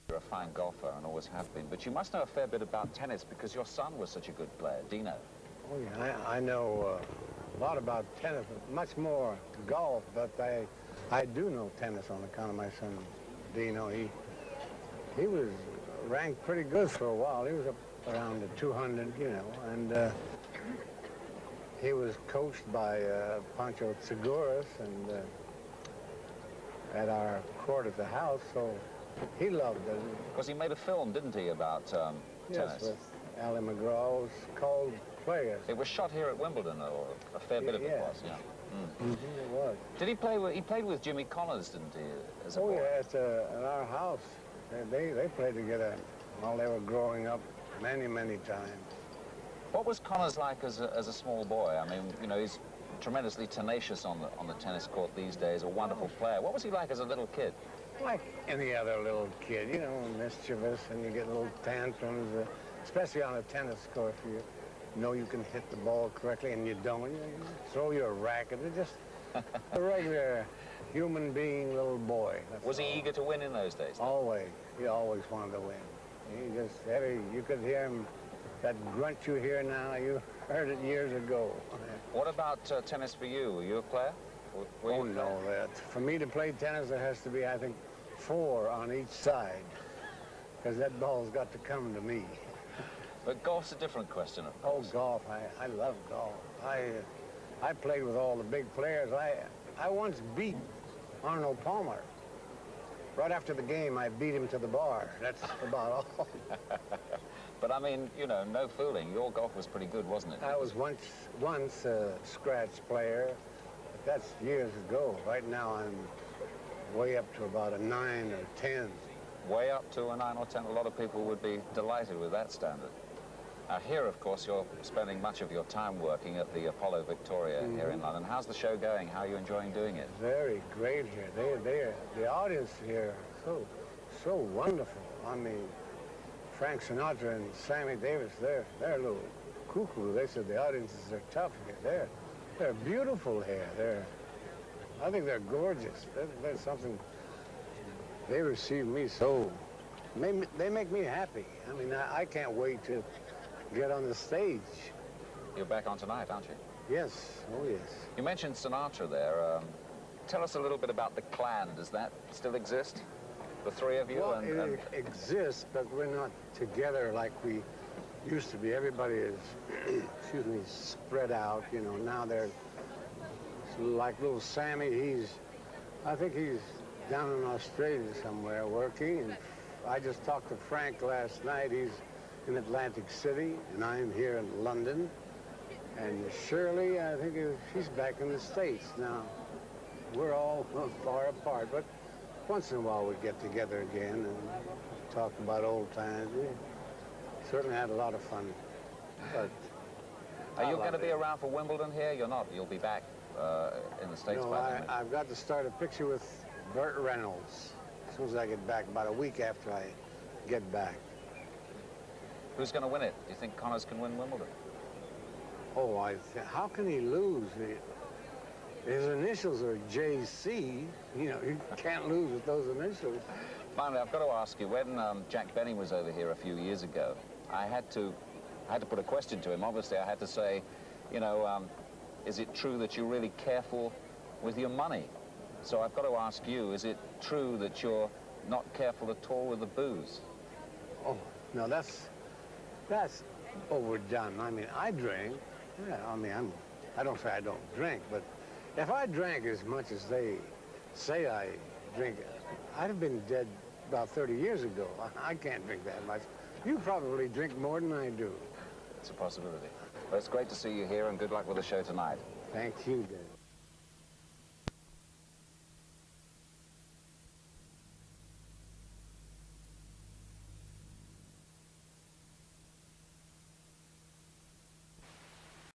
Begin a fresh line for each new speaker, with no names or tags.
You're a fine golfer and always have been, but you must know a fair bit about tennis because your son was such a good player, Dino.
Oh, yeah, I know a lot about tennis, much more golf, but I do know tennis on account of my son, Dino. He was ranked pretty good for a while. He was up around the 200, you know, and he was coached by Pancho Seguras and at our court at the house, so he loved it.
Because he made a film, didn't he, about tennis?
Yes, with Ali McGraw. It was called Players.
It was shot here at Wimbledon, or a fair bit of it was, yeah.
Mm. Mm-hmm, it was.
Did he play with, he played with Jimmy Connors, didn't he, as a boy?
Yeah, at our house. They played together while they were growing up many, many times.
What was Connors like as a small boy? I mean, you know, he's tremendously tenacious on the tennis court these days, a wonderful player. What was he like as a little kid?
Like any other little kid, you know, mischievous, and you get little tantrums, especially on a tennis court. You know you can hit the ball correctly, and you don't. You throw your racket. It's just a regular human being little boy.
Was he eager to win in those days?
Always. He always wanted to win. He just, you could hear him, that grunt you hear now, you heard it years ago.
What about tennis for you? Were you a player?
Oh, no. For me to play tennis, there has to be, I think, 4 on each side, because that ball's got to come to me.
But golf's a different question, of course.
Oh, golf. I love golf. I played with all the big players. I once beat Arnold Palmer. Right after the game, I beat him to the bar. That's about all.
But I mean, you know, no fooling. Your golf was pretty good, wasn't it?
I was once a scratch player, but that's years ago. Right now, I'm way up to about a 9 or 10.
Way up to a 9 or 10. A lot of people would be delighted with that standard. Now here, of course, you're spending much of your time working at the Apollo Victoria here in London. How's the show going? How are you enjoying doing it?
Very great here. The audience here, so wonderful. I mean, Frank Sinatra and Sammy Davis, they're a little cuckoo. They said the audiences are tough here. They're beautiful here. I think they're gorgeous. There's something. They receive me so. They make me happy. I mean, I can't wait to get on the stage.
You're back on tonight, aren't you?
Yes. Oh, yes.
You mentioned Sinatra there. Tell us a little bit about the clan. Does that still exist? The 3 of you?
Well, it exists, but we're not together like we used to be. Everybody is, excuse me, spread out. You know, now they're like little Sammy. I think he's down in Australia somewhere working. And I just talked to Frank last night. He's in Atlantic City, and I'm here in London. And Shirley, I think she's back in the States now. We're all far apart, but once in a while we get together again and talk about old times. We certainly had a lot of fun. But
are you going to be around for Wimbledon here? You're not. You'll be back in the States by then.
I've got to start a picture with Burt Reynolds as soon as I get back, about a week after I get back.
Who's going to win it? Do you think Connors can win Wimbledon?
Oh, how can he lose? His initials are JC. You know, you can't lose with those initials.
Finally, I've got to ask you, when Jack Benny was over here a few years ago, I had to put a question to him. Obviously, I had to say, you know, is it true that you're really careful with your money? So I've got to ask you, is it true that you're not careful at all with the booze?
Oh, no, that's overdone. I mean, I drink. Yeah, I mean, I don't say I don't drink, but if I drank as much as they say I drink, I'd have been dead about 30 years ago. I can't drink that much. You probably drink more than I do.
It's a possibility. Well, it's great to see you here, and good luck with the show tonight.
Thank you, Dave.